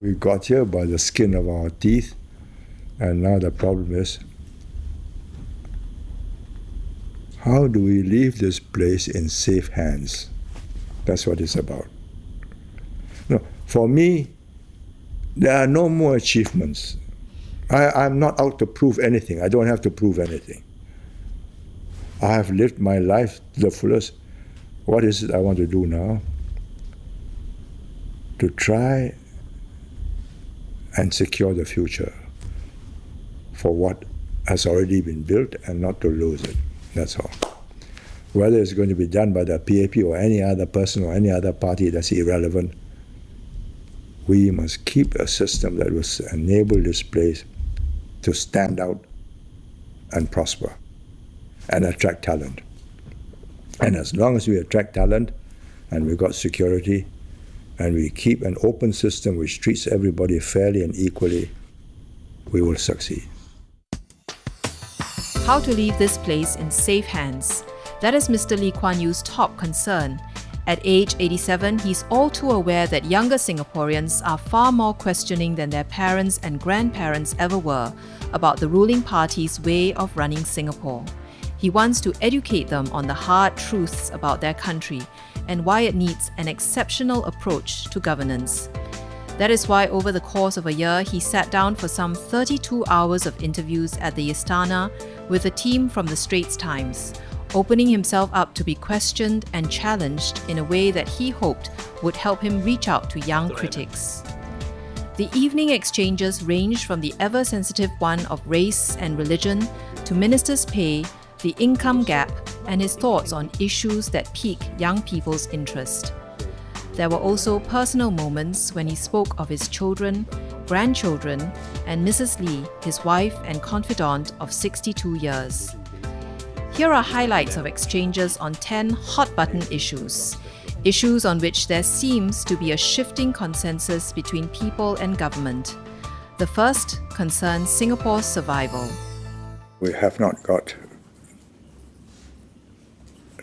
We got here by the skin of our teeth, and now the problem is, how do we leave this place in safe hands? That's what it's about. No, for me, there are no more achievements. I'm not out to prove anything. I don't have to prove anything. I have lived my life to the fullest. What is it I want to do now? To try and secure the future for what has already been built and not to lose it. That's all. Whether it's going to be done by the PAP or any other person or any other party, that's irrelevant. We must keep a system that will enable this place to stand out and prosper and attract talent. And as long as we attract talent and we've got security and we keep an open system which treats everybody fairly and equally, we will succeed. How to leave this place in safe hands? That is Mr. Lee Kuan Yew's top concern. At age 87, he's all too aware that younger Singaporeans are far more questioning than their parents and grandparents ever were about the ruling party's way of running Singapore. He wants to educate them on the hard truths about their country and why it needs an exceptional approach to governance. That is why over the course of a year, he sat down for some 32 hours of interviews at the Istana with a team from the Straits Times, opening himself up to be questioned and challenged in a way that he hoped would help him reach out to young critics. The evening exchanges ranged from the ever-sensitive one of race and religion to ministers' pay, the income gap, and his thoughts on issues that pique young people's interest. There were also personal moments when he spoke of his children, grandchildren, and Mrs. Lee, his wife and confidant of 62 years. Here are highlights of exchanges on 10 hot-button issues. Issues on which there seems to be a shifting consensus between people and government. The first concerns Singapore's survival. We have not got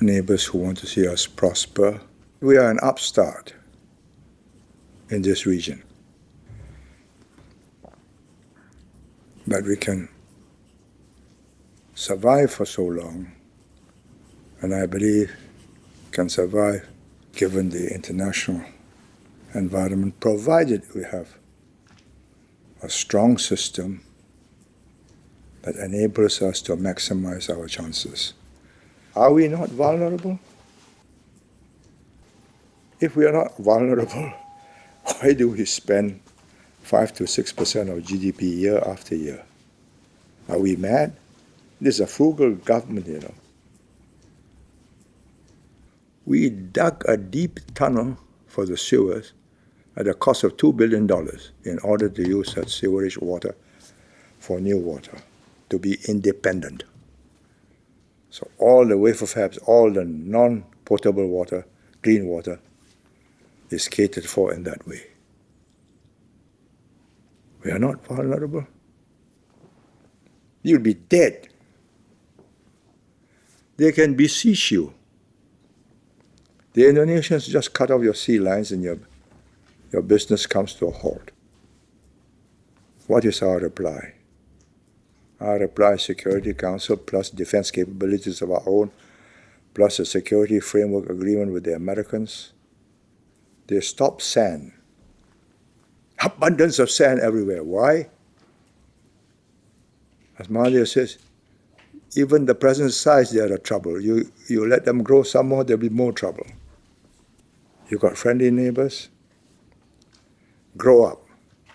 neighbors who want to see us prosper. We are an upstart in this region. But we can survive for so long, and I believe can survive given the international environment, provided we have a strong system that enables us to maximize our chances. Are we not vulnerable? If we are not vulnerable, why do we spend 5 to 6% of GDP year after year? Are we mad? This is a frugal government, you know. We dug a deep tunnel for the sewers at a cost of $2 billion in order to use that sewerage water for new water, to be independent. So all the wafer fabs, all the non-potable water, clean water, is catered for in that way. We are not vulnerable. You'll be dead. They can besiege you. The Indonesians just cut off your sea lines and your business comes to a halt. What is our reply? Our reply is Security Council plus defense capabilities of our own, plus a security framework agreement with the Americans. They stop sand. Abundance of sand everywhere. Why? As Mahathir says, even the present size, they are a trouble. You let them grow some more, there'll be more trouble. You got friendly neighbors? Grow up.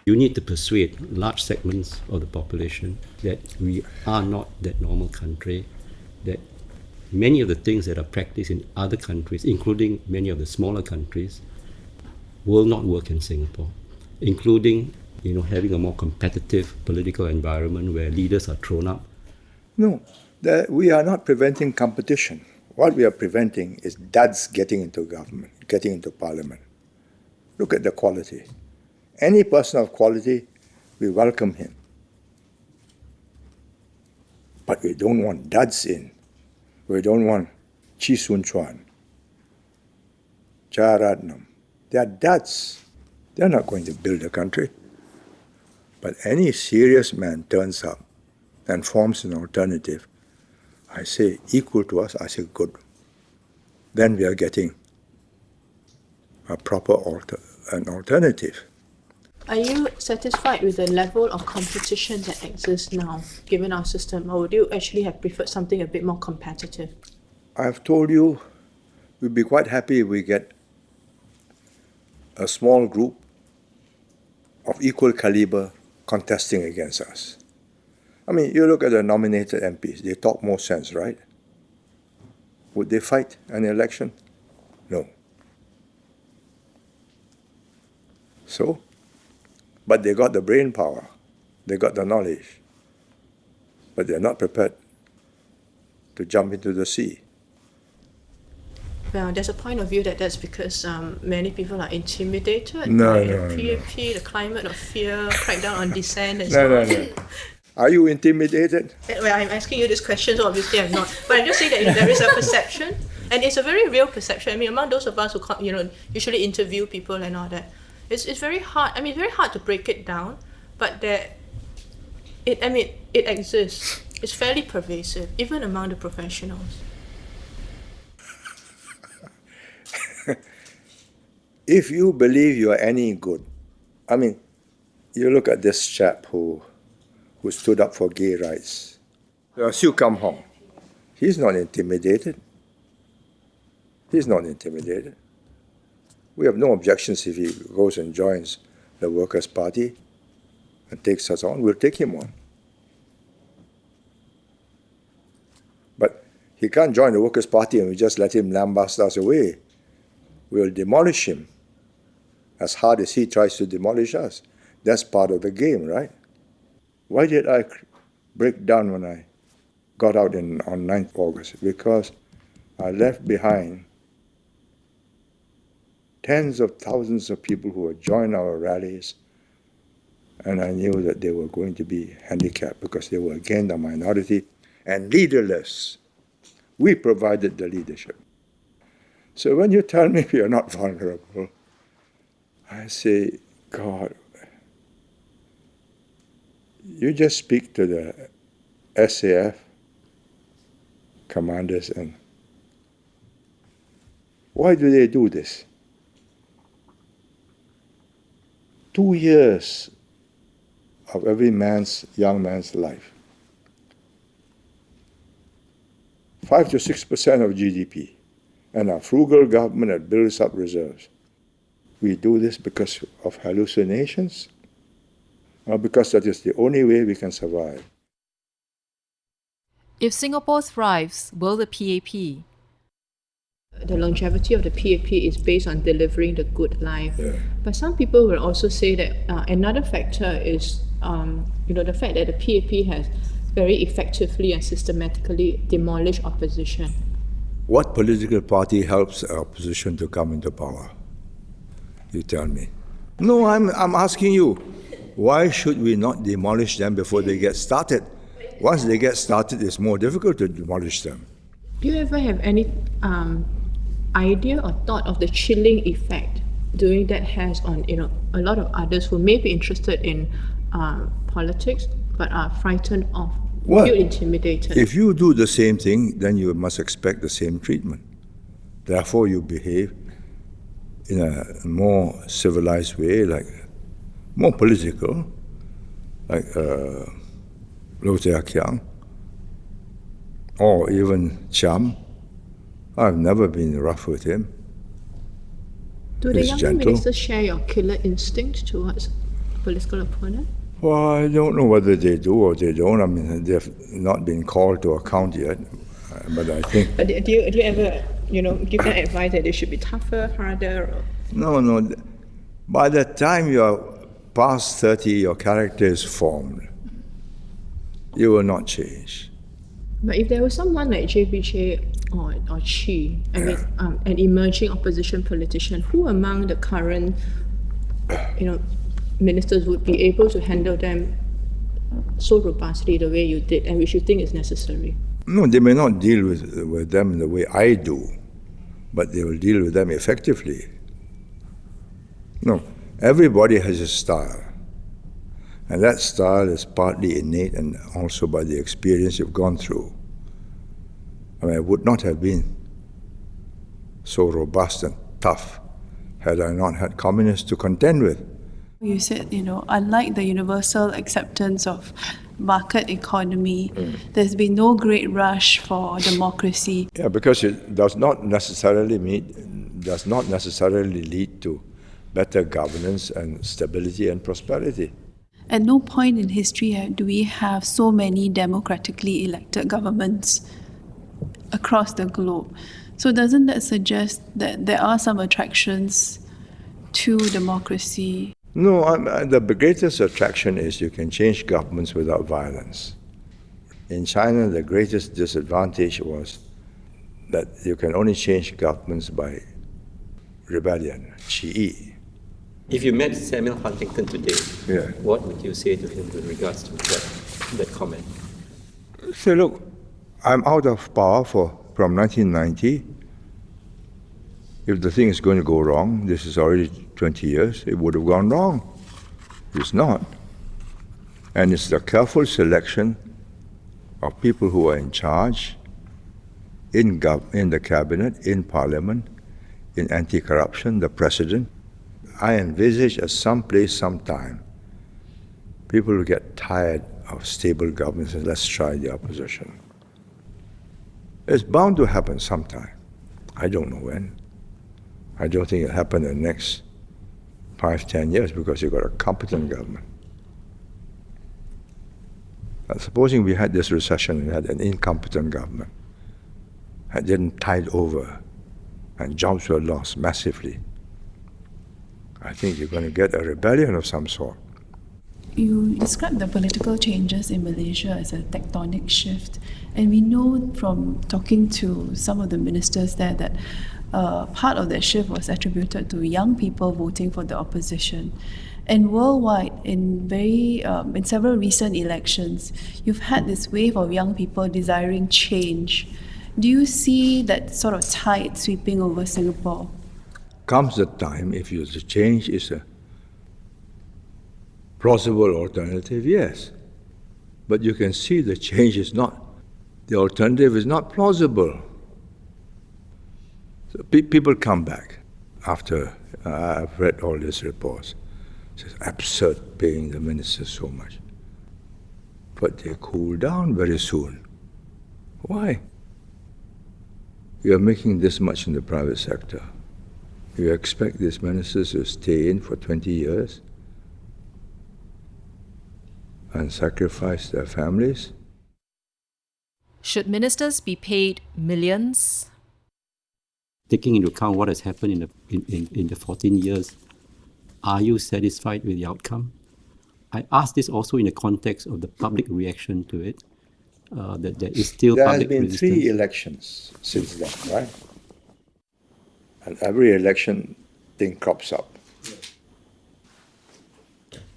You need to persuade large segments of the population that we are not that normal country, that many of the things that are practiced in other countries, including many of the smaller countries, will not work in Singapore, including having a more competitive political environment where leaders are thrown up. No, we are not preventing competition. What we are preventing is duds getting into government, getting into parliament. Look at the quality. Any person of quality, we welcome him. But we don't want duds in. We don't want Chee Soon Chuan, Jayaratnam. They are duds. They're not going to build a country. But any serious man turns up and forms an alternative. I say, equal to us, I say, good. Then we are getting a proper an alternative. Are you satisfied with the level of competition that exists now, given our system, or would you actually have preferred something a bit more competitive? I've told you, we'd be quite happy if we get a small group of equal caliber contesting against us. I mean, you look at the nominated MPs, they talk more sense, right? Would they fight an election? No. So, but they got the brain power, they got the knowledge, but they're not prepared to jump into the sea. Well, there's a point of view that that's because many people are intimidated by PAP, the climate of fear, crackdown on dissent, and so on. No. Are you intimidated? Well, I'm asking you this question, so obviously I'm not. But I'm just saying that there is a perception, and it's a very real perception. I mean, among those of us who usually interview people and all that, it's very hard. I mean, it's very hard to break it down, but it exists. It's fairly pervasive, even among the professionals. If you believe you are any good, I mean, you look at this chap who stood up for gay rights, Siu Kam Hong. He's not intimidated. He's not intimidated. We have no objections if he goes and joins the Workers' Party and takes us on. We'll take him on. But he can't join the Workers' Party and we just let him lambast us away. We'll demolish him as hard as he tries to demolish us. That's part of the game, right? Why did I break down when I got out on 9th August? Because I left behind tens of thousands of people who would join our rallies, and I knew that they were going to be handicapped because they were again the minority and leaderless. We provided the leadership. So when you tell me we are not vulnerable, I say, God, you just speak to the SAF commanders and why do they do this? 2 years of every young man's life. 5 to 6% of GDP. And a frugal government that builds up reserves. We do this because of hallucinations, or because that is the only way we can survive. If Singapore thrives, will the PAP? The longevity of the PAP is based on delivering the good life. Yeah. But some people will also say that another factor is the fact that the PAP has very effectively and systematically demolished opposition. What political party helps opposition to come into power? You tell me. No, I'm asking you. Why should we not demolish them before they get started? Once they get started, it's more difficult to demolish them. Do you ever have any idea or thought of the chilling effect doing that has on a lot of others who may be interested in politics but are frightened of? Well, feel intimidated. If you do the same thing, then you must expect the same treatment. Therefore, you behave in a more civilized way, like more political, like Low Tia Kiang, or even Cham. I've never been rough with him. Do the He's younger gentle. ministers share your killer instinct towards political opponent? Well, I don't know whether they do or they don't. I mean, they've not been called to account yet, but I think... But do you ever, give them advice that they should be tougher, harder? Or? No. By the time you're past 30, your character is formed. You will not change. But if there was someone like JBJ or Chi, an emerging opposition politician, who among the current, ministers would be able to handle them so robustly the way you did, and which you think is necessary? No, they may not deal with them the way I do, but they will deal with them effectively. No, Everybody has a style. And that style is partly innate and also by the experience you've gone through. I mean, I would not have been so robust and tough had I not had communists to contend with. You said, unlike the universal acceptance of market economy, there's been no great rush for democracy. Yeah, because it does not necessarily lead to better governance and stability and prosperity. At no point in history do we have so many democratically elected governments across the globe. So doesn't that suggest that there are some attractions to democracy? No, the greatest attraction is you can change governments without violence. In China, the greatest disadvantage was that you can only change governments by rebellion, qi. If you met Samuel Huntington today, Yeah. what would you say to him with regards to that comment? Say, look, I'm out of power from 1990. If the thing is going to go wrong, this is already 20 years, it would have gone wrong. It's not. And it's the careful selection of people who are in charge, in the cabinet, in parliament, in anti-corruption, the president. I envisage at some place, sometime, people will get tired of stable governments and let's try the opposition. It's bound to happen sometime. I don't know when. I don't think it'll happen in the next 5-10 years because you've got a competent government. Supposing we had this recession and had an incompetent government, had didn't tide over and jobs were lost massively, I think you're going to get a rebellion of some sort. You described the political changes in Malaysia as a tectonic shift, and we know from talking to some of the ministers there that part of that shift was attributed to young people voting for the opposition. And worldwide, in several recent elections, you've had this wave of young people desiring change. Do you see that sort of tide sweeping over Singapore? Comes the time, if the change is a plausible alternative, yes. But you can see the change is not, the alternative is not plausible. So people come back after I've read all these reports. It's absurd paying the ministers so much. But they cool down very soon. Why? You are making this much in the private sector. You expect these ministers to stay in for 20 years and sacrifice their families? Should ministers be paid millions? Taking into account what has happened in the 14 years, are you satisfied with the outcome? I ask this also in the context of the public reaction to it, that there is still public resistance. There has been 3 elections since then, right? And every election thing crops up.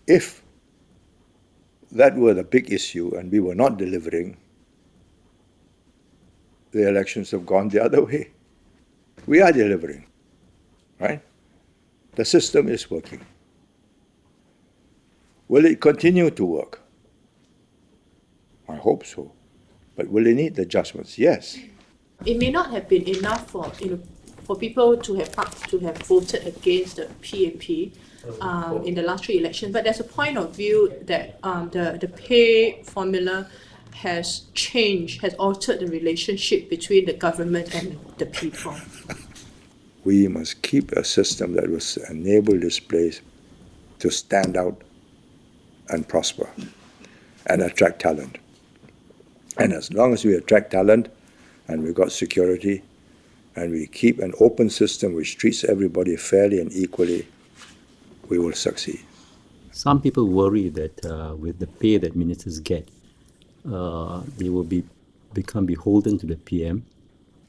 If that were the big issue and we were not delivering, the elections have gone the other way. We are delivering, right? The system is working. Will it continue to work? I hope so. But will it need adjustments? Yes. It may not have been enough for people to have voted against the PAP in the last 3 elections, but there's a point of view that the pay formula has changed, has altered the relationship between the government and the people. We must keep a system that will enable this place to stand out and prosper and attract talent. And as long as we attract talent and we've got security and we keep an open system which treats everybody fairly and equally, we will succeed. Some people worry that with the pay that ministers get, they will become beholden to the PM,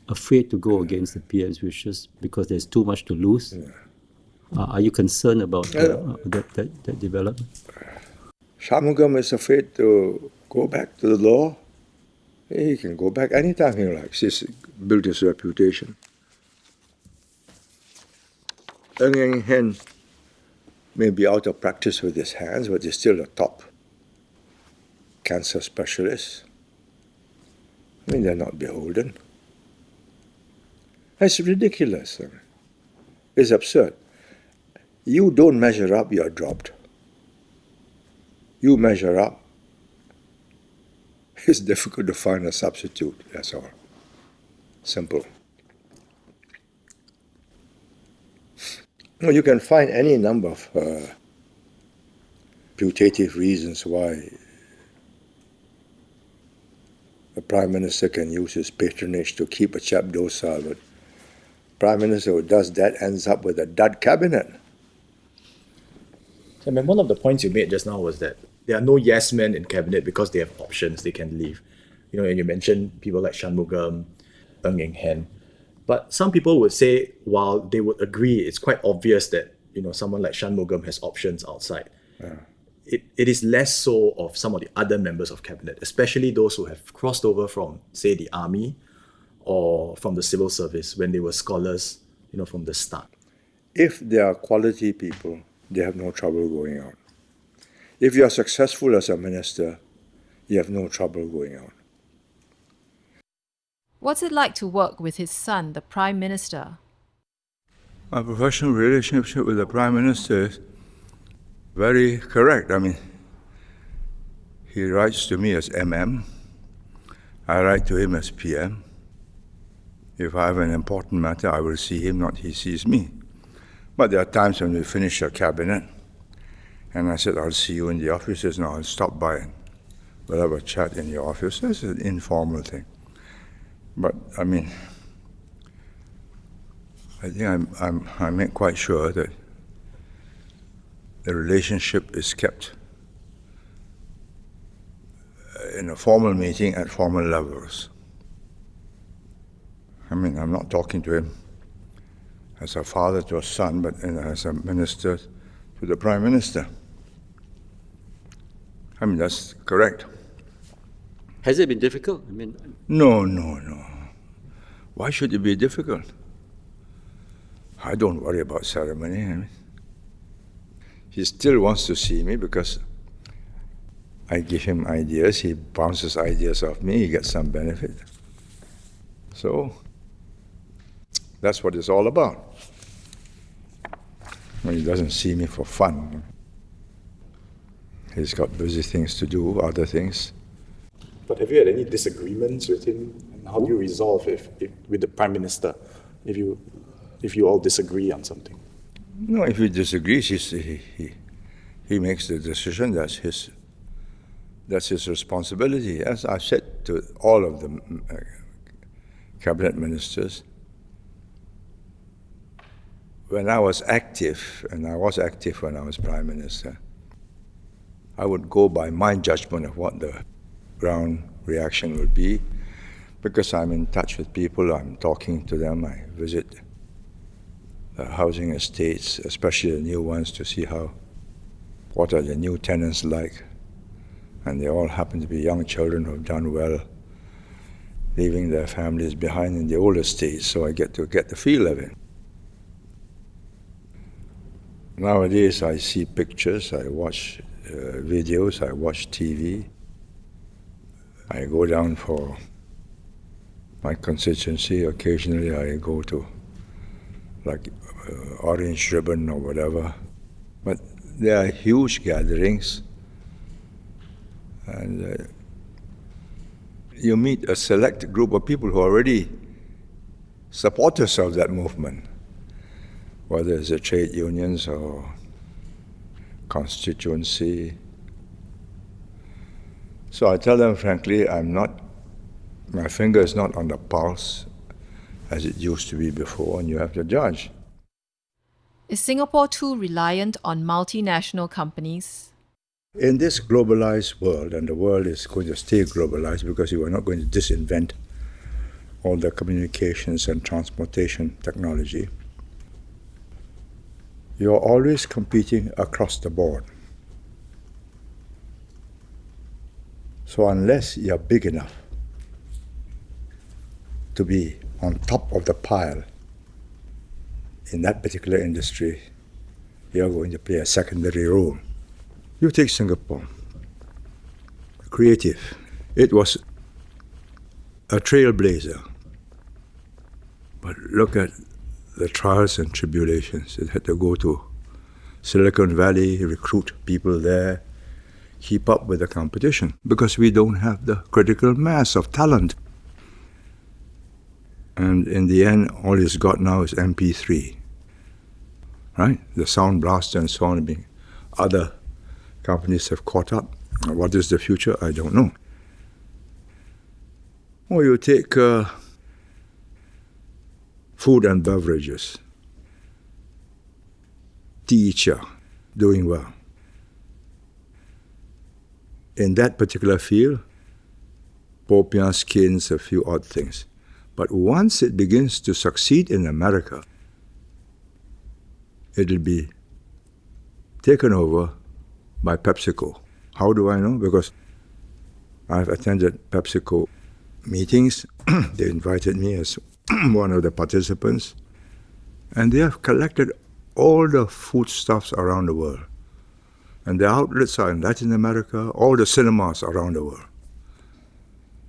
afraid to go against the PM's wishes because there's too much to lose. Yeah. Are you concerned about that development? Shanmugam is afraid to go back to the law. He can go back anytime he likes. He's built his reputation. Ng Eng Hen may be out of practice with his hands, but he's still a top cancer specialist. I mean, they're not beholden. It's ridiculous. It's absurd. You don't measure up, you're dropped. You measure up, it's difficult to find a substitute, that's all. Simple. Well, you can find any number of putative reasons why the Prime Minister can use his patronage to keep a chap docile, but Prime Minister who does that ends up with a dud cabinet. I mean, one of the points you made just now was that there are no yes men in cabinet because they have options, they can leave. You know, and you mentioned people like Shanmugam, Ng Eng Hen. But some people would say, while they would agree, it's quite obvious that, you know, someone like Shanmugam has options outside. It is less so of some of the other members of cabinet, especially those who have crossed over from, say, the army or from the civil service when they were scholars, you know, from the start. If they are quality people, they have no trouble going out. If you are successful as a minister, you have no trouble going out. What's it like to work with his son, the Prime Minister? My professional relationship with the Prime Minister is very correct. I mean, he writes to me as MM. I write to him as PM. If I have an important matter, I will see him, not he sees me. But there are times when we finish a cabinet, and I said, I'll see you in the office. He says, no, I'll stop by and we'll have a chat in your office. This is an informal thing. But, I mean, I think I make quite sure that the relationship is kept in a formal meeting at formal levels. I mean, I'm not talking to him as a father to a son, but as a minister to the Prime Minister. I mean, that's correct. Has it been difficult? I mean, No. Why should it be difficult? I don't worry about ceremony. I mean, he still wants to see me because I give him ideas, he bounces ideas off me, he gets some benefit. So, that's what it's all about. When he doesn't see me for fun. He's got busy things to do, other things. But have you had any disagreements with him? And how do you resolve if with the Prime Minister if you all disagree on something? No, if he disagrees, he makes the decision. That's his responsibility. As I've said to all of the cabinet ministers, when I was active, and I was active when I was Prime Minister, I would go by my judgment of what the ground reaction would be, because I'm in touch with people, I'm talking to them, I visit the housing estates, especially the new ones, to see what are the new tenants like. And they all happen to be young children who have done well, leaving their families behind in the old estates, so I get to get the feel of it. Nowadays I see pictures, I watch videos, I watch TV. I go down for my constituency. Occasionally I go to like Orange Ribbon or whatever. But there are huge gatherings, and you meet a select group of people who are already supporters of that movement, whether it's the trade unions or constituency. So I tell them frankly, my finger is not on the pulse as it used to be before, and you have to judge. Is Singapore too reliant on multinational companies? In this globalized world, and the world is going to stay globalized because you are not going to disinvent all the communications and transportation technology, you're always competing across the board. So unless you're big enough to be on top of the pile in that particular industry, you're going to play a secondary role. You take Singapore. Creative. It was a trailblazer. But look at the trials and tribulations. It had to go to Silicon Valley, recruit people there, keep up with the competition, because we don't have the critical mass of talent. And in the end, all it's got now is MP3, right? The Sound Blaster and so on. Other companies have caught up. What is the future? I don't know. Or you take food and beverages. Teacher, doing well. In that particular field, popiah, skins, a few odd things. But once it begins to succeed in America, it'll be taken over by PepsiCo. How do I know? Because I've attended PepsiCo meetings. They invited me as one of the participants. And they have collected all the foodstuffs around the world. And the outlets are in Latin America, all the cinemas around the world.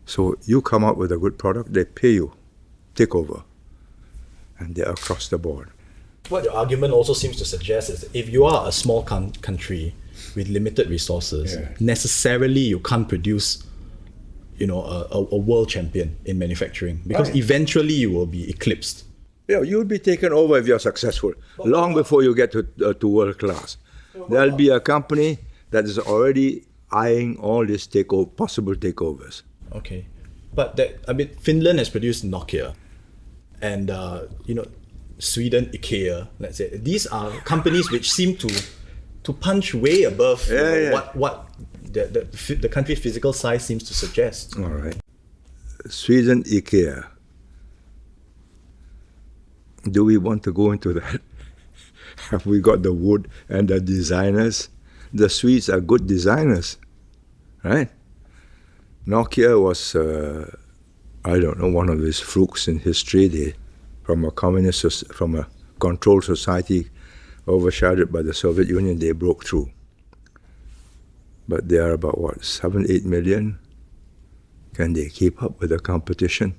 So you come out with a good product, they pay you, take over. And they're across the board. What your argument also seems to suggest is if you are a small country with limited resources, necessarily you can't produce a world champion in manufacturing, because eventually you will be eclipsed. Yeah, you'll be taken over if you're successful, long before you get to world class. There'll be a company that is already eyeing all these possible takeovers. Okay, but Finland has produced Nokia, and Sweden, IKEA. Let's say these are companies which seem to punch way above what the country's physical size seems to suggest. All right, Sweden, IKEA. Do we want to go into that? Have we got the wood and the designers? The Swedes are good designers, right? Nokia was, one of these flukes in history. From a controlled society overshadowed by the Soviet Union, they broke through. But they are about 7-8 million. Can they keep up with the competition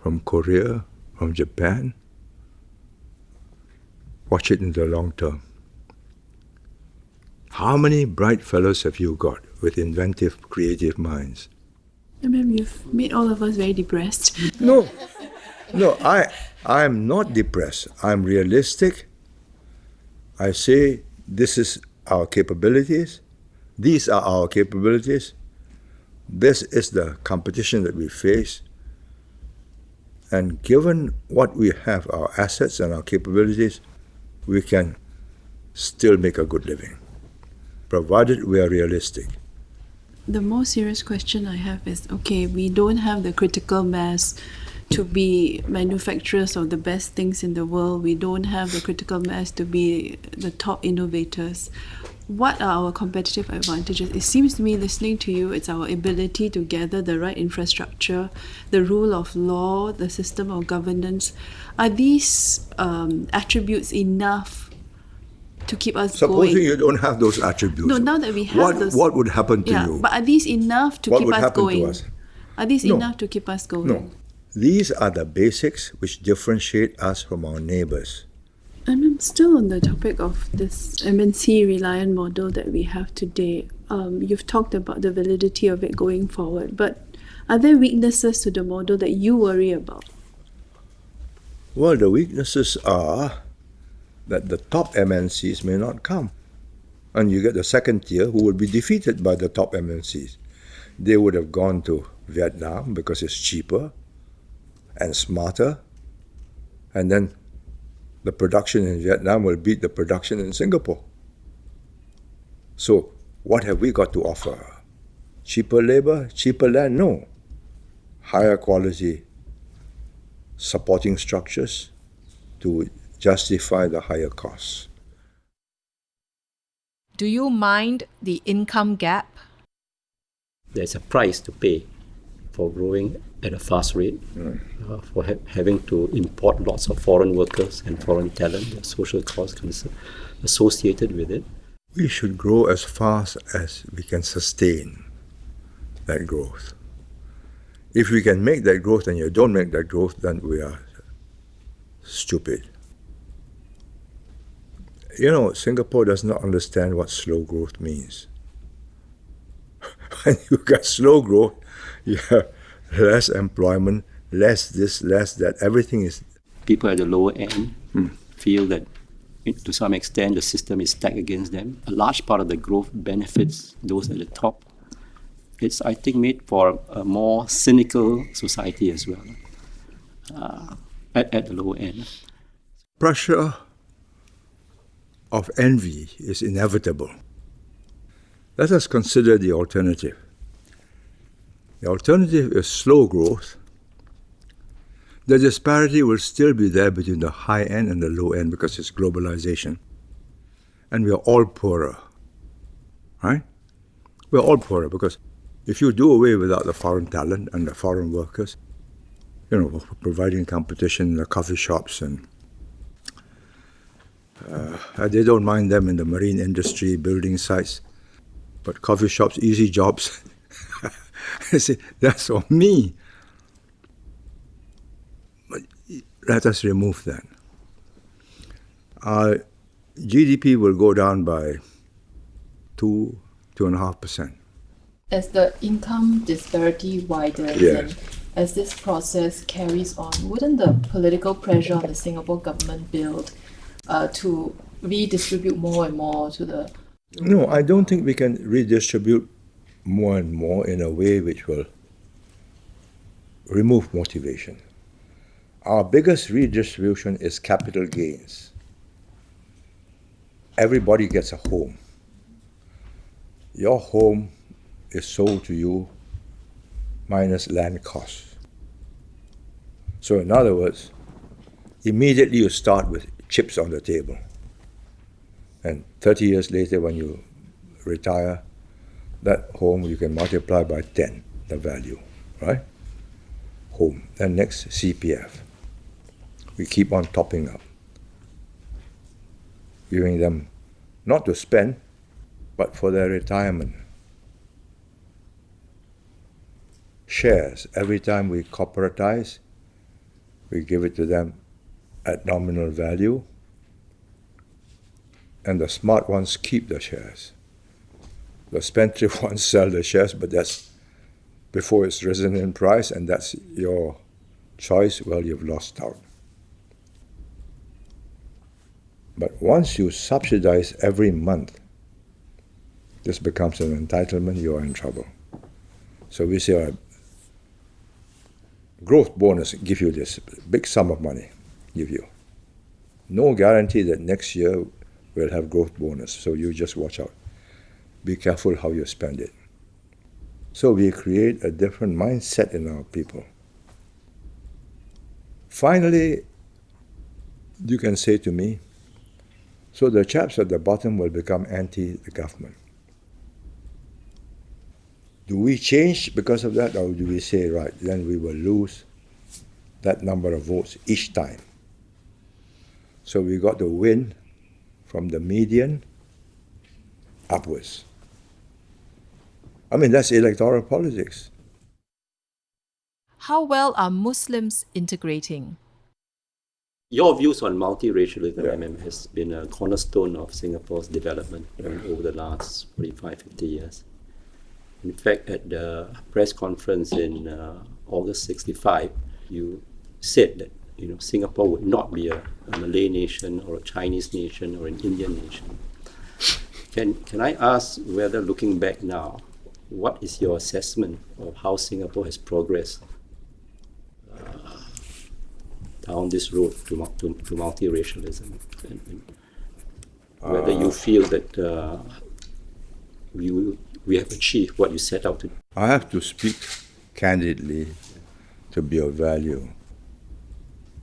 from Korea, from Japan? Watch it in the long term. How many bright fellows have you got with inventive, creative minds? Ma'am, you've made all of us very depressed. No, I'm not depressed. I'm realistic. I say this is our capabilities. These are our capabilities. This is the competition that we face. And given what we have, our assets and our capabilities, we can still make a good living, provided we are realistic. The more serious question I have is, okay, we don't have the critical mass to be manufacturers of the best things in the world. We don't have the critical mass to be the top innovators. What are our competitive advantages? It seems to me, listening to you, it's our ability to gather the right infrastructure, the rule of law, the system of governance. Are these attributes enough to keep us going? Supposing you don't have those attributes. No, now that we have those. What would happen to you? But are these enough to What keep would us happen going? to us? Are these No. enough to keep us going? No. These are the basics which differentiate us from our neighbors. And I'm still on the topic of this MNC reliant model that we have today. You've talked about the validity of it going forward, but are there weaknesses to the model that you worry about? Well, the weaknesses are that the top MNCs may not come. And you get the second tier who will be defeated by the top MNCs. They would have gone to Vietnam because it's cheaper and smarter. And then the production in Vietnam will beat the production in Singapore. So what have we got to offer? Cheaper labor, cheaper land? No. Higher quality supporting structures to justify the higher costs. Do you mind the income gap? There's a price to pay for growing at a fast rate, having to import lots of foreign workers and foreign talent, the social cost concern. associated with it. We should grow as fast as we can sustain that growth. If we can make that growth and you don't make that growth, then we are stupid. Singapore does not understand what slow growth means. When you got slow growth, you have less employment, less this, less that. Everything is... People at the lower end feel that to some extent the system is stacked against them. A large part of the growth benefits those at the top. It's, I think, made for a more cynical society as well at the lower end. Pressure of envy is inevitable. Let us consider the alternative. The alternative is slow growth. The disparity will still be there between the high end and the low end because it's globalization. And we are all poorer, right? We are all poorer because if you do away without the foreign talent and the foreign workers, providing competition in the coffee shops and they don't mind them in the marine industry, building sites, but coffee shops, easy jobs. I say, that's on me. But let us remove that. Our GDP will go down by 2.5%. As the income disparity widens and as this process carries on, wouldn't the political pressure on the Singapore government build to redistribute more and more to the... No, I don't think we can redistribute more and more in a way which will remove motivation. Our biggest redistribution is capital gains. Everybody gets a home. Your home is sold to you minus land costs. So in other words, immediately you start with chips on the table. And 30 years later when you retire, that home you can multiply by 10, the value, right? Home. Then next, CPF. We keep on topping up, giving them not to spend, but for their retirement. Shares. Every time we corporatize, we give it to them at nominal value, and the smart ones keep the shares. The spendthrift ones sell the shares, but that's before it's risen in price, and that's your choice. Well, you've lost out. But once you subsidize every month, this becomes an entitlement, you are in trouble. So we say, all right, growth bonus, give you this big sum of money, give you. No guarantee that next year we'll have growth bonus, so you just watch out. Be careful how you spend it. So we create a different mindset in our people. Finally, you can say to me, so the chaps at the bottom will become anti the government. Do we change because of that, or do we say, right, then we will lose that number of votes each time? So we got to win from the median upwards. I mean, that's electoral politics. How well are Muslims integrating? Your views on multiracialism has been a cornerstone of Singapore's development over the last 45, 50 years. In fact, at the press conference in August 65, you said that Singapore would not be a Malay nation or a Chinese nation or an Indian nation. Can I ask whether, looking back now, what is your assessment of how Singapore has progressed down this road to multiracialism? And whether you feel that we have achieved what you set out to do? I have to speak candidly to be of value,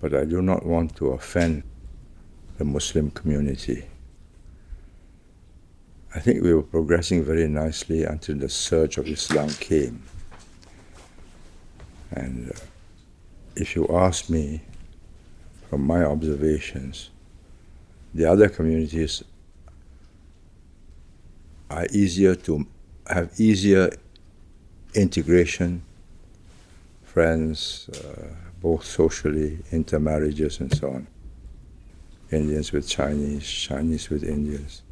but I do not want to offend the Muslim community. I think we were progressing very nicely until the surge of Islam came. And if you ask me, from my observations, the other communities are easier to have easier integration, friends, both socially, intermarriages and so on. Indians with Chinese, Chinese with Indians,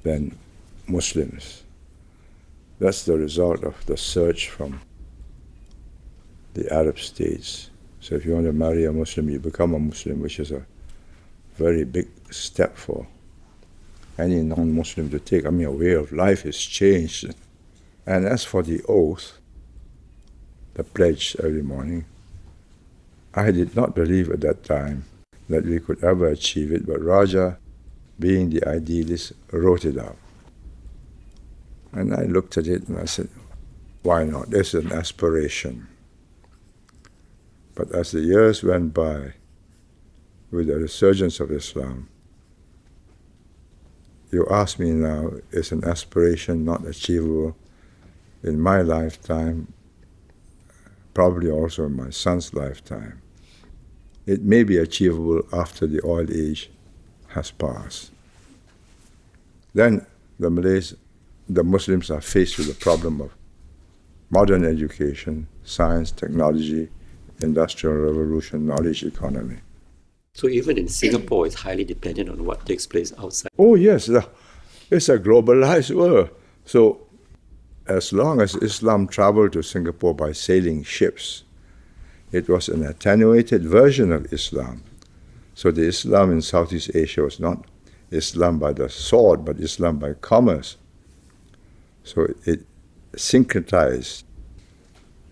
than Muslims. That's the result of the surge from the Arab states. So if you want to marry a Muslim, you become a Muslim, which is a very big step for any non-Muslim to take. I mean, a way of life is changed. And as for the oath, the pledge every morning, I did not believe at that time that we could ever achieve it, but Raja, being the idealist, wrote it out. And I looked at it and I said, why not? This is an aspiration. But as the years went by, with the resurgence of Islam, you ask me now, is an aspiration not achievable in my lifetime, probably also in my son's lifetime? It may be achievable after the oil age has passed. Then the Muslims are faced with the problem of modern education, science, technology, industrial revolution, knowledge economy. So even in Singapore, it's highly dependent on what takes place outside. Oh yes, it's a globalized world. So as long as Islam traveled to Singapore by sailing ships, it was an attenuated version of Islam. So the Islam in Southeast Asia was not Islam by the sword, but Islam by commerce. So it syncretized,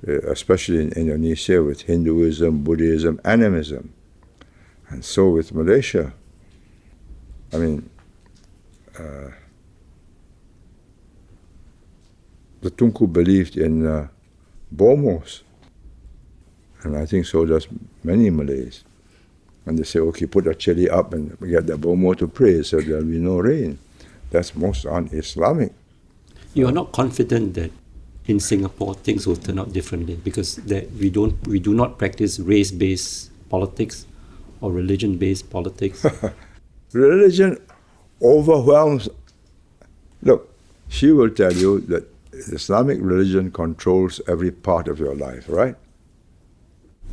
especially in Indonesia, with Hinduism, Buddhism, animism. And so with Malaysia. I mean, the Tunku believed in Bomos. And I think so does many Malays. And they say, okay, put a chili up and get the Bomo to pray so there'll be no rain. That's most un-Islamic. You are not confident that in Singapore things will turn out differently because that we do not practice race-based politics or religion-based politics? Religion overwhelms. Look, she will tell you that Islamic religion controls every part of your life, right?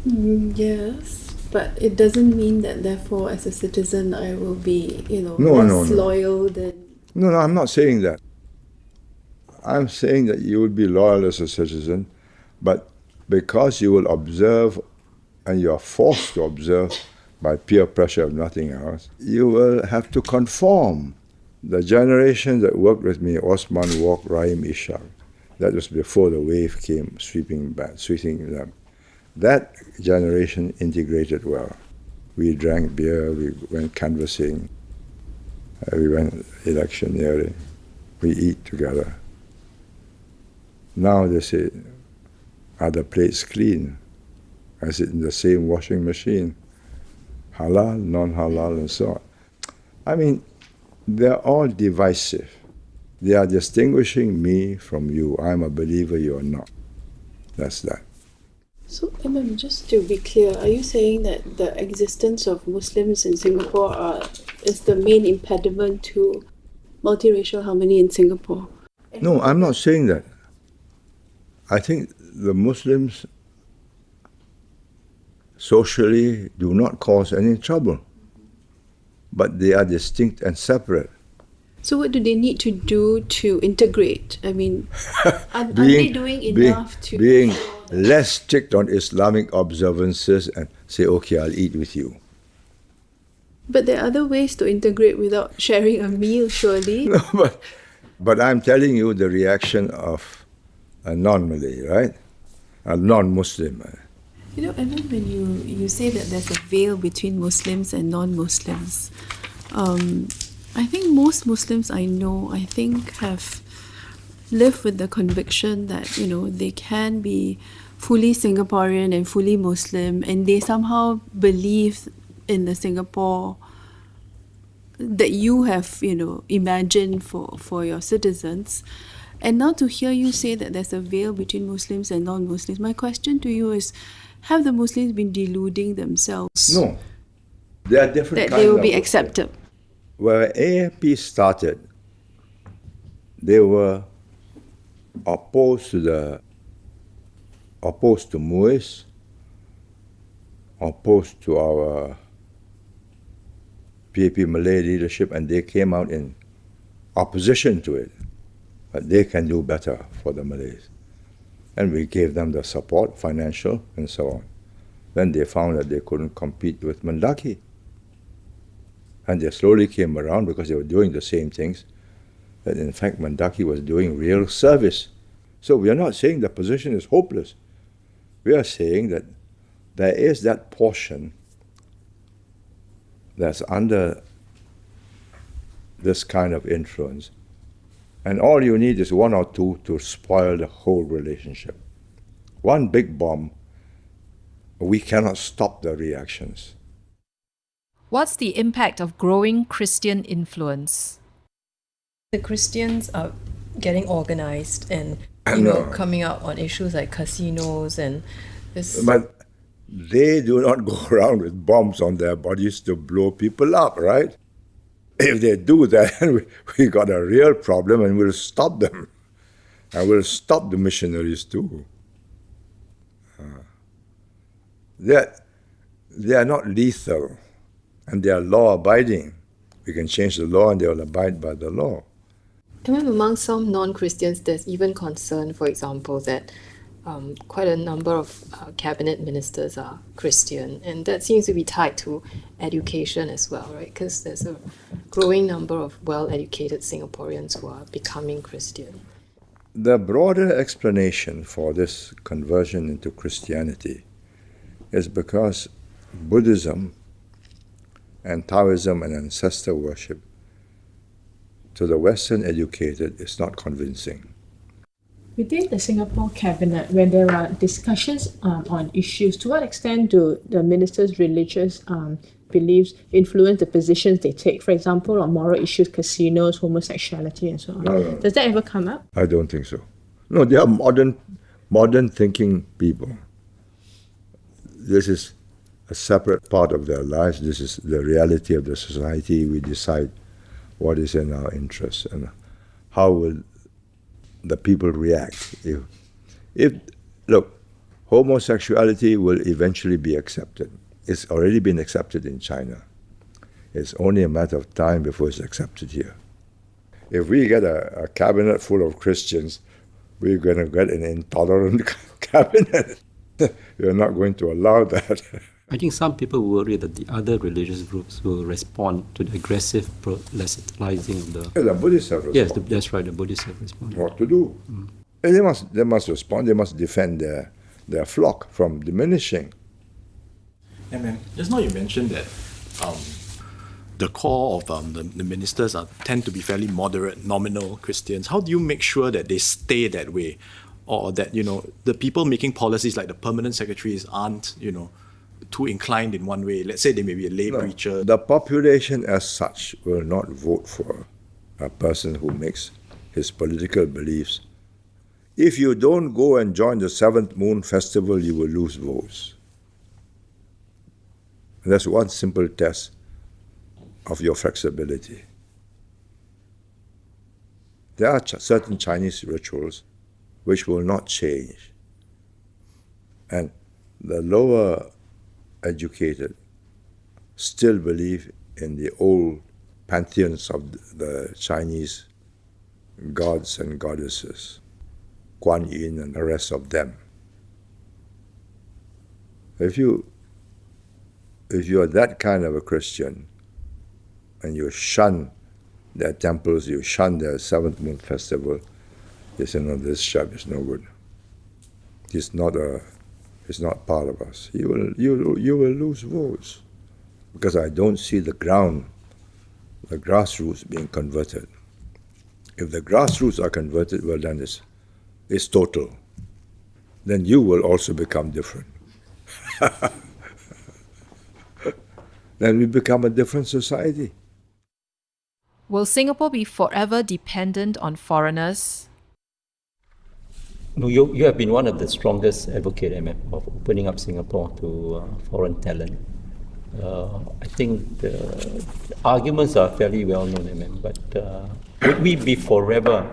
Yes, but it doesn't mean that therefore as a citizen I will be, No. loyal than... No, I'm not saying that. I'm saying that you will be loyal as a citizen, but because you will observe and you are forced to observe by peer pressure of nothing else, you will have to conform. The generation that worked with me, Osman Wok, Rahim Ishaq, that was before the wave came sweeping them. That generation integrated well. We drank beer, we went canvassing, we went electioneering, we eat together. Now they say, are the plates clean? Is it in the same washing machine? Halal, non-halal, and so on. I mean, they're all divisive. They are distinguishing me from you. I'm a believer, you're not. That's that. So, Imam, just to be clear, are you saying that the existence of Muslims in Singapore is the main impediment to multiracial harmony in Singapore? No, I'm not saying that. I think the Muslims socially do not cause any trouble, but they are distinct and separate. So what do they need to do to integrate? I mean, are they doing enough to... Being less strict on Islamic observances and say, okay, I'll eat with you. But there are other ways to integrate without sharing a meal, surely. No, but I'm telling you the reaction of a non-Malay, right? A non-Muslim. You know, Evan, when you say that there's a veil between Muslims and non-Muslims, I think most Muslims I know, have lived with the conviction that, they can be fully Singaporean and fully Muslim, and they somehow believe in the Singapore that you have, imagined for your citizens. And now to hear you say that there's a veil between Muslims and non-Muslims, my question to you is, have the Muslims been deluding themselves? No. There are different that they will be accepted. Where AFP started, they were opposed to MUIS, opposed to our PAP Malay leadership, and they came out in opposition to it. But they can do better for the Malays. And we gave them the support, financial, and so on. Then they found that they couldn't compete with Mendaki. And they slowly came around because they were doing the same things, that in fact Mendaki was doing real service. So we are not saying the position is hopeless. We are saying that there is that portion that's under this kind of influence, and all you need is one or two to spoil the whole relationship. One big bomb, we cannot stop the reactions. What's the impact of growing Christian influence? The Christians are getting organized and coming out on issues like casinos and this. But they do not go around with bombs on their bodies to blow people up, right? If they do that, we got a real problem, and we'll stop them. And we'll stop the missionaries too. They are not lethal, and they are law-abiding. We can change the law and they will abide by the law. Among some non-Christians, there's even concern, for example, that quite a number of cabinet ministers are Christian, and that seems to be tied to education as well, right? Because there's a growing number of well-educated Singaporeans who are becoming Christian. The broader explanation for this conversion into Christianity is because Buddhism and Taoism and ancestor worship to the Western educated is not convincing. Within the Singapore cabinet, when there are discussions on issues, to what extent do the ministers' religious beliefs influence the positions they take? For example, on moral issues, casinos, homosexuality, and so on. No. Does that ever come up? I don't think so. No, they are modern thinking people. This is a separate part of their lives. This is the reality of the society. We decide what is in our interest and how will the people react. If look, homosexuality will eventually be accepted. It's already been accepted in China. It's only a matter of time before it's accepted here. If we get a cabinet full of Christians, we're going to get an intolerant cabinet. We're not going to allow that. I think some people worry that the other religious groups will respond to the aggressive proselytizing of the... The Buddhists have responded. Yes, that's right, the Buddhists have responded. What to do? And they must respond, they must defend their flock from diminishing. And then just now you mentioned that the core of the ministers tend to be fairly moderate, nominal Christians. How do you make sure that they stay that way? Or that, the people making policies like the permanent secretaries aren't, too inclined in one way? Let's say they may be a lay preacher. The population as such will not vote for a person who makes his political beliefs. If you don't go and join the 7th Moon Festival, you will lose votes. And that's one simple test of your flexibility. There are certain Chinese rituals which will not change. And the lower educated still believe in the old pantheons of the Chinese gods and goddesses, Kuan and the rest of them. If you are that kind of a Christian and you shun their temples, you shun their 7th Moon Festival, you say, no, this chap is no good. He's not part of us. You will lose votes because I don't see the grassroots being converted. If the grassroots are converted, well, then it's total. Then you will also become different. Then we become a different society. Will Singapore be forever dependent on foreigners? No, you have been one of the strongest advocates of opening up Singapore to foreign talent. I think the arguments are fairly well known, but Would we be forever?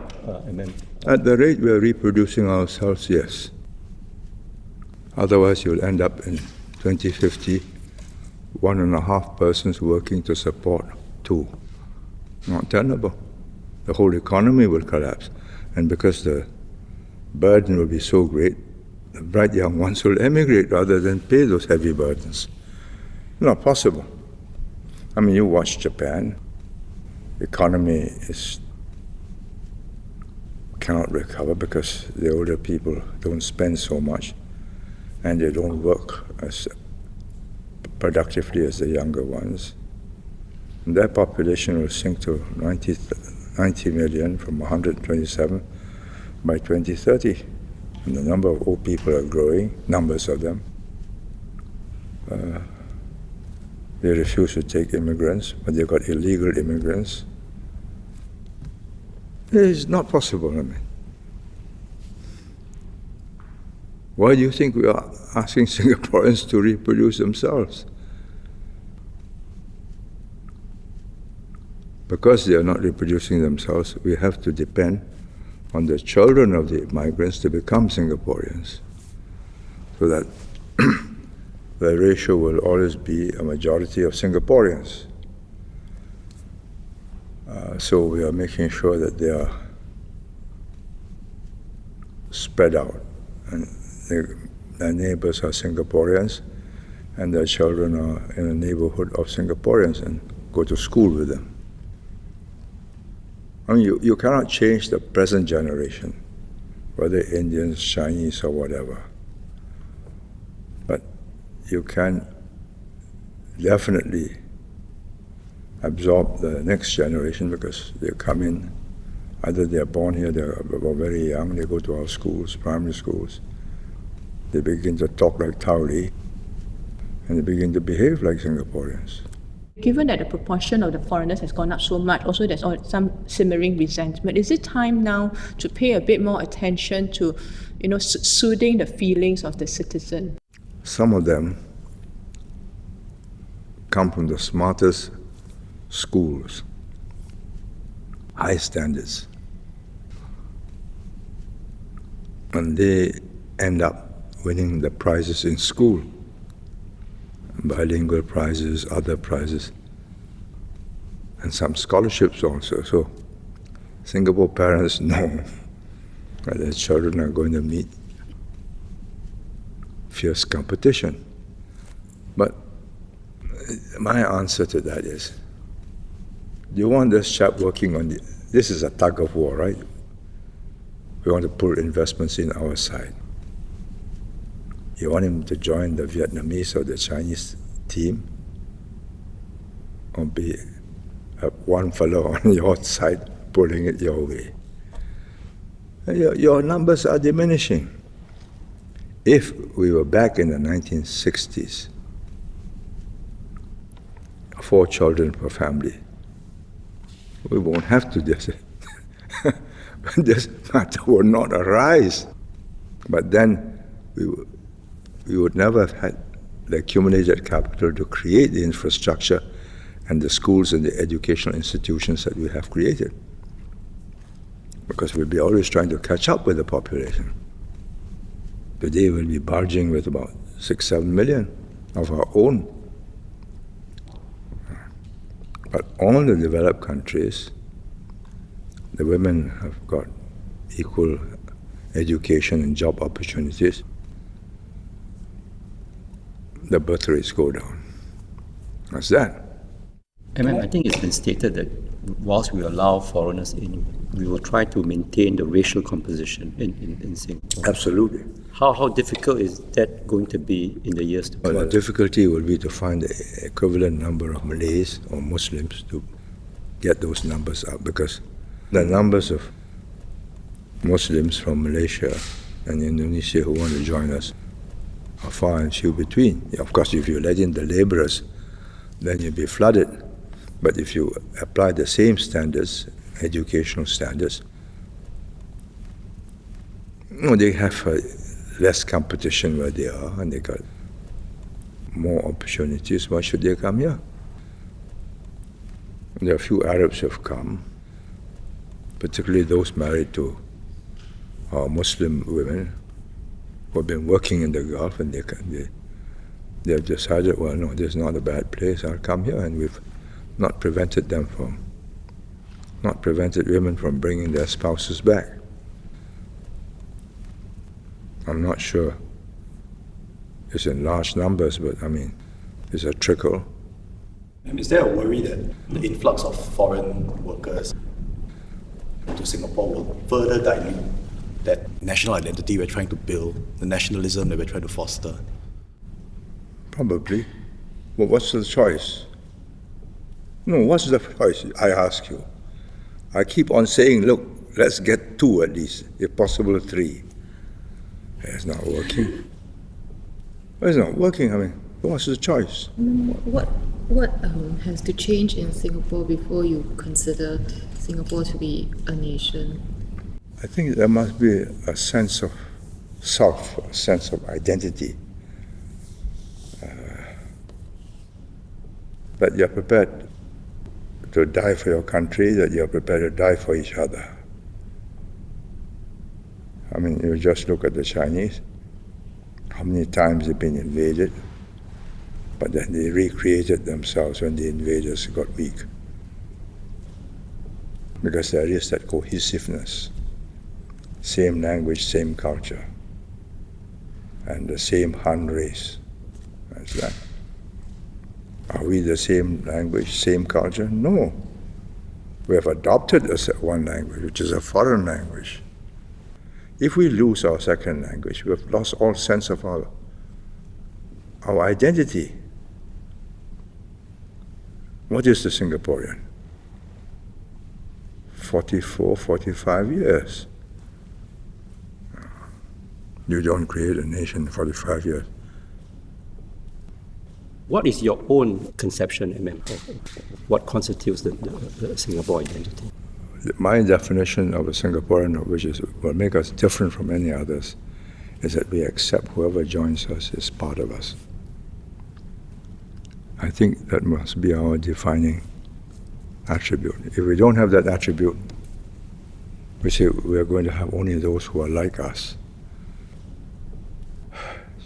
At the rate we're reproducing ourselves, yes. Otherwise, you'll end up in 2050, 1.5 persons working to support 2. Not tenable. The whole economy will collapse. And because the burden will be so great, the bright young ones will emigrate rather than pay those heavy burdens. Not possible. I mean, you watch Japan. The economy cannot recover because the older people don't spend so much and they don't work as productively as the younger ones. And their population will sink to 90 million from 127 by 2030. And the number of old people are growing, numbers of them. They refuse to take immigrants, but they've got illegal immigrants. It is not possible, I mean. Why do you think we are asking Singaporeans to reproduce themselves? Because they are not reproducing themselves, we have to depend on the children of the migrants to become Singaporeans, so that the ratio will always be a majority of Singaporeans. So we are making sure that they are spread out, and their neighbors are Singaporeans, and their children are in a neighborhood of Singaporeans and go to school with them. I mean, you cannot change the present generation, whether Indians, Chinese, or whatever. But you can definitely absorb the next generation because they come in, either they're born here, they're very young, they go to our schools, primary schools. They begin to talk like Tauli, and they begin to behave like Singaporeans. Given that the proportion of the foreigners has gone up so much, also there's some simmering resentment. Is it time now to pay a bit more attention to, soothing the feelings of the citizen? Some of them come from the smartest schools, high standards, and they end up winning the prizes in school. Bilingual prizes, other prizes, and some scholarships also. So Singapore parents know that their children are going to meet fierce competition. But my answer to that is, do you want this chap working on this is a tug of war, right? We want to pull investments in our side. You want him to join the Vietnamese or the Chinese team, or be one fellow on your side pulling it your way? Your numbers are diminishing. If we were back in the 1960s, 4 children per family, we won't have to do this. This matter would not arise. But then we would never have had the accumulated capital to create the infrastructure and the schools and the educational institutions that we have created. Because we'll be always trying to catch up with the population. Today we'll be barging with about 6-7 million of our own. But all the developed countries, the women have got equal education and job opportunities. The birth rates go down. What's that? I think it's been stated that whilst we allow foreigners in, we will try to maintain the racial composition in Singapore. Absolutely. How difficult is that going to be in the years to come? Well, the difficulty will be to find the equivalent number of Malays or Muslims to get those numbers up, because the numbers of Muslims from Malaysia and Indonesia who want to join us are far and few between. Of course, if you let in the laborers, then you'll be flooded. But if you apply the same standards, educational standards, they have less competition where they are, and they got more opportunities. Why should they come here? There are a few Arabs who have come, particularly those married to Muslim women who have been working in the Gulf, and they've decided, well, no, this is not a bad place, I'll come here, and we've not prevented women from bringing their spouses back. I'm not sure it's in large numbers, but I mean, it's a trickle. And is there a worry that the influx of foreign workers to Singapore will further dilute that national identity we're trying to build, the nationalism that we're trying to foster? Probably. Well, what's the choice? No, what's the choice, I ask you? I keep on saying, look, let's get 2 at least, if possible 3. It's not working. It's not working, I mean, what's the choice? What has to change in Singapore before you consider Singapore to be a nation? I think there must be a sense of self, a sense of identity. That you're prepared to die for your country, that you're prepared to die for each other. I mean, you just look at the Chinese, how many times they've been invaded, but then they recreated themselves when the invaders got weak. Because there is that cohesiveness, same language, same culture, and the same Han race. That's that. Are we the same language, same culture? No. We have adopted one language, which is a foreign language. If we lose our second language, we have lost all sense of our identity. What is the Singaporean? 44, 45 years. You don't create a nation in 45 years. What is your own conception, of what constitutes the Singapore identity? My definition of a Singaporean, which will make us different from any others, is that we accept whoever joins us is part of us. I think that must be our defining attribute. If we don't have that attribute, we say we are going to have only those who are like us.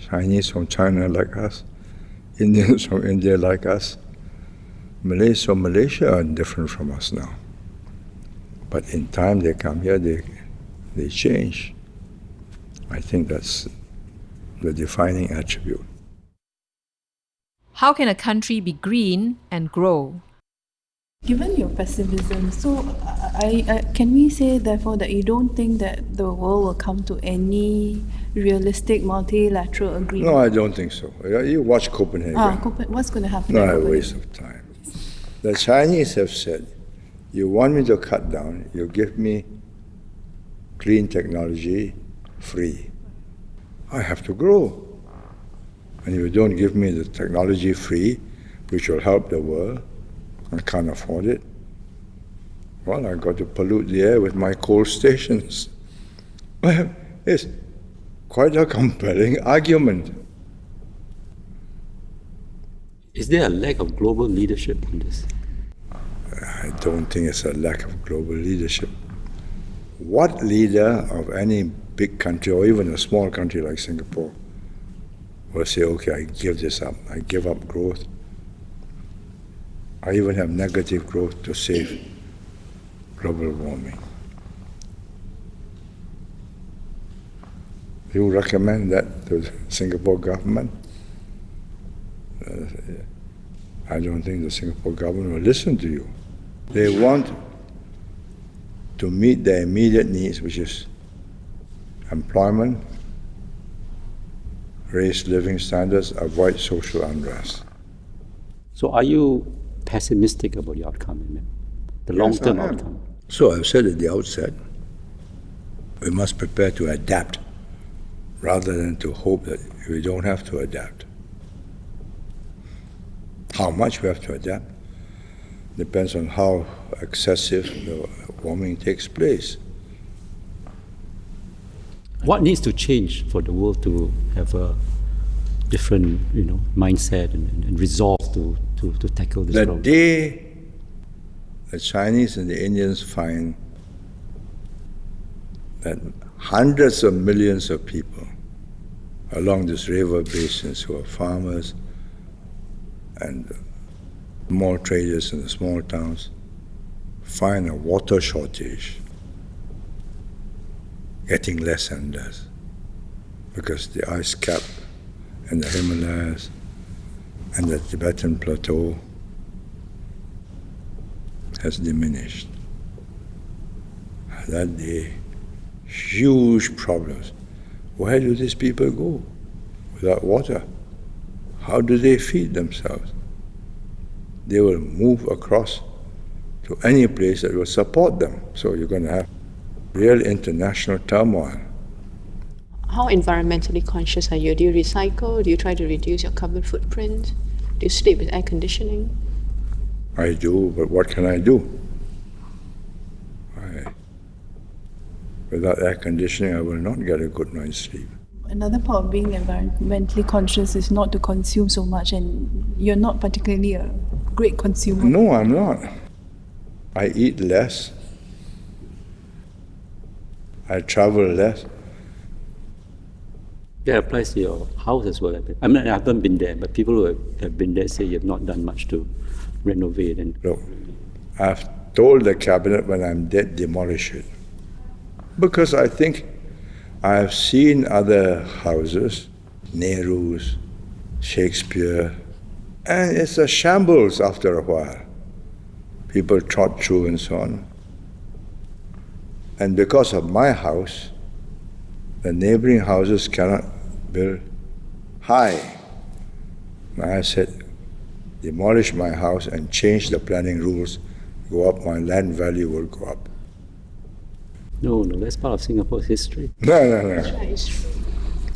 Chinese from China like us, Indians from India like us, Malays from Malaysia are different from us now. But in time they come here, they change. I think that's the defining attribute. How can a country be green and grow? Given your pessimism, so can we say therefore that you don't think that the world will come to any realistic multilateral agreement? No, I don't think so. You watch Copenhagen. What's going to happen? No, a waste of time. The Chinese have said, you want me to cut down, you give me clean technology free. I have to grow. And if you don't give me the technology free, which will help the world, I can't afford it. Well, I've got to pollute the air with my coal stations. Well, it's quite a compelling argument. Is there a lack of global leadership in this? I don't think it's a lack of global leadership. What leader of any big country, or even a small country like Singapore, will say, okay, I give this up, I give up growth, I even have negative growth to save global warming? You recommend that to the Singapore government? I don't think the Singapore government will listen to you. They want to meet their immediate needs, which is employment, raise living standards, avoid social unrest. So are you pessimistic about the outcome, the long-term outcome? So I've said at the outset, we must prepare to adapt rather than to hope that we don't have to adapt. How much we have to adapt depends on how excessive the warming takes place. What needs to change for the world to have a different, mindset and resolve to tackle this problem? The day the Chinese and the Indians find that hundreds of millions of people along this river basins who are farmers and small traders in the small towns find a water shortage getting less and less because the ice cap in the Himalayas and the Tibetan plateau has diminished. That day, huge problems. Where do these people go without water? How do they feed themselves? They will move across to any place that will support them. So you're going to have real international turmoil. How environmentally conscious are you? Do you recycle? Do you try to reduce your carbon footprint? Do you sleep with air conditioning? I do, but what can I do? Without air conditioning, I will not get a good night's sleep. Another part of being environmentally conscious is not to consume so much, and you're not particularly a great consumer. No, I'm not. I eat less. I travel less. That applies to your house as well. I mean, I haven't been there, but people who have been there say you have not done much to renovate. And Look, I've told the cabinet when I'm dead, demolish it. Because I think I've seen other houses, Nehru's, Shakespeare, and it's a shambles after a while. People trot through and so on. And because of my house, the neighboring houses cannot build high. I said, demolish my house and change the planning rules, go up, my land value will go up. no, that's part of Singapore's history. No. It's true.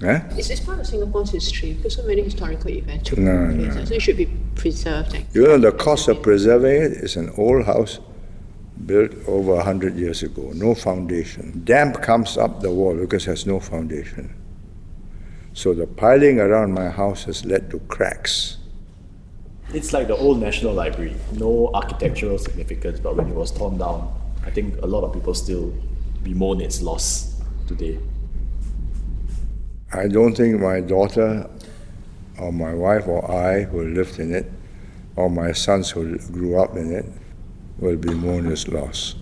Eh? It's part of Singapore's history because so many historical events took No. place. So it should be preserved. You know, the cost of preserving it is an old house built over 100 years ago, no foundation. Damp comes up the wall because it has no foundation. So the piling around my house has led to cracks. It's like the old National Library, no architectural significance, but when it was torn down, I think a lot of people still bemoan its loss today. I don't think my daughter or my wife or I who lived in it or my sons who grew up in it will bemoan its loss.